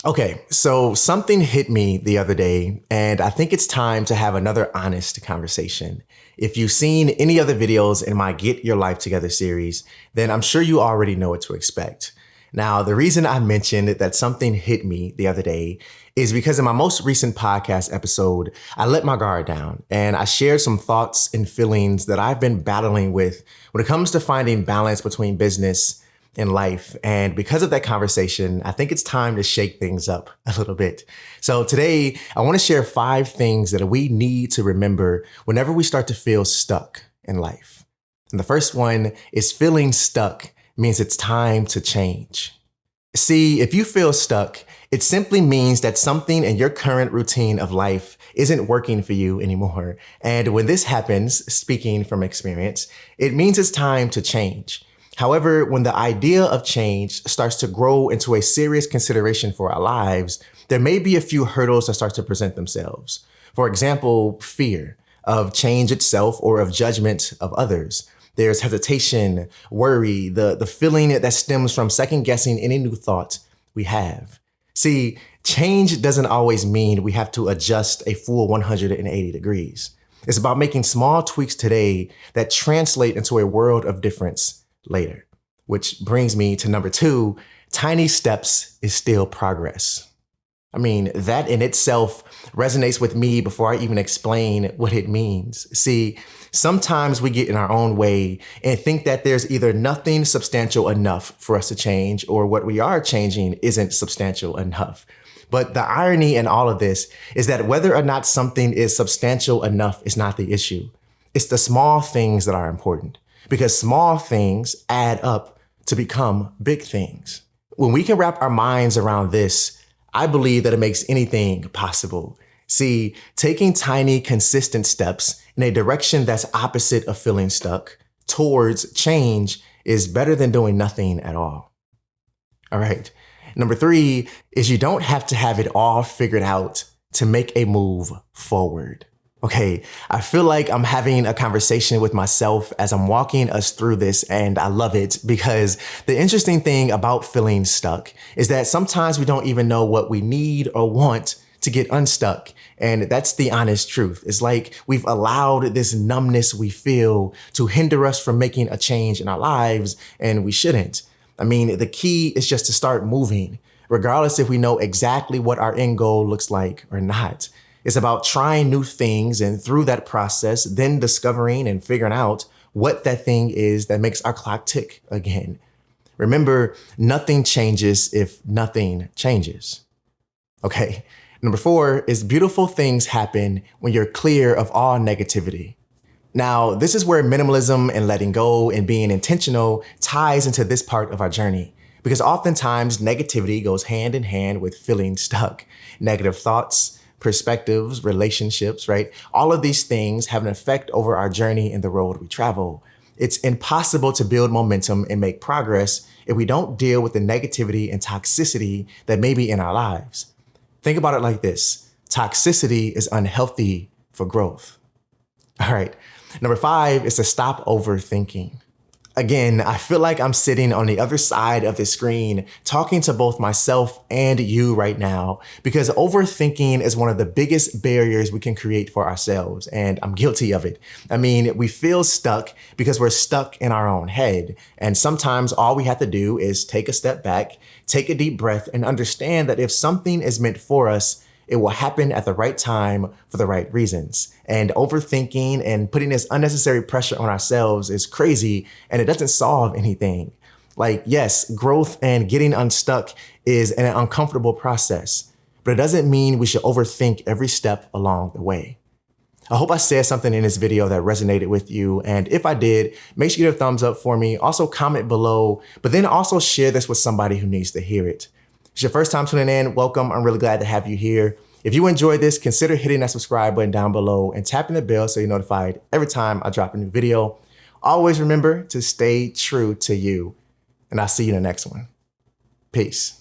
Okay, so something hit me the other day, and I think it's time to have another honest conversation. If you've seen any other videos in my Get Your Life Together series, then I'm sure you already know what to expect. Now, the reason I mentioned that something hit me the other day is because in my most recent podcast episode, I let my guard down and I shared some thoughts and feelings that I've been battling with when it comes to finding balance between business in life. And because of that conversation, I think it's time to shake things up a little bit. So today, I want to share 5 things that we need to remember whenever we start to feel stuck in life. And the first one is feeling stuck means it's time to change. See, if you feel stuck, it simply means that something in your current routine of life isn't working for you anymore. And when this happens, speaking from experience, it means it's time to change. However, when the idea of change starts to grow into a serious consideration for our lives, there may be a few hurdles that start to present themselves. For example, fear of change itself or of judgment of others. There's hesitation, worry, the feeling that stems from second guessing any new thought we have. See, change doesn't always mean we have to adjust a full 180 degrees. It's about making small tweaks today that translate into a world of difference later. Which brings me to number 2, tiny steps is still progress. I mean, that in itself resonates with me before I even explain what it means. See, sometimes we get in our own way and think that there's either nothing substantial enough for us to change or what we are changing isn't substantial enough. But the irony in all of this is that whether or not something is substantial enough is not the issue. It's the small things that are important. Because small things add up to become big things. When we can wrap our minds around this, I believe that it makes anything possible. See, taking tiny, consistent steps in a direction that's opposite of feeling stuck towards change is better than doing nothing at all. All right. Number 3 is you don't have to have it all figured out to make a move forward. Okay, I feel like I'm having a conversation with myself as I'm walking us through this, and I love it because the interesting thing about feeling stuck is that sometimes we don't even know what we need or want to get unstuck. And that's the honest truth. It's like we've allowed this numbness we feel to hinder us from making a change in our lives, and we shouldn't. I mean, the key is just to start moving, regardless if we know exactly what our end goal looks like or not. It's about trying new things and through that process, then discovering and figuring out what that thing is that makes our clock tick again. Remember, nothing changes if nothing changes. Okay, number 4 is beautiful things happen when you're clear of all negativity. Now, this is where minimalism and letting go and being intentional ties into this part of our journey. Because oftentimes negativity goes hand in hand with feeling stuck. Negative thoughts, perspectives, relationships, right? All of these things have an effect over our journey and the road we travel. It's impossible to build momentum and make progress if we don't deal with the negativity and toxicity that may be in our lives. Think about it like this. Toxicity is unhealthy for growth. All right. Number 5 is to stop overthinking. Again, I feel like I'm sitting on the other side of the screen talking to both myself and you right now because overthinking is one of the biggest barriers we can create for ourselves, and I'm guilty of it. I mean, we feel stuck because we're stuck in our own head, and sometimes all we have to do is take a step back, take a deep breath, and understand that if something is meant for us, it will happen at the right time for the right reasons. And overthinking and putting this unnecessary pressure on ourselves is crazy, and it doesn't solve anything. Like, yes, growth and getting unstuck is an uncomfortable process, but it doesn't mean we should overthink every step along the way. I hope I said something in this video that resonated with you. And if I did, make sure you give a thumbs up for me. Also comment below, but then also share this with somebody who needs to hear it. If it's your first time tuning in, welcome. I'm really glad to have you here. If you enjoyed this, consider hitting that subscribe button down below and tapping the bell so you're notified every time I drop a new video. Always remember to stay true to you, and I'll see you in the next one. Peace.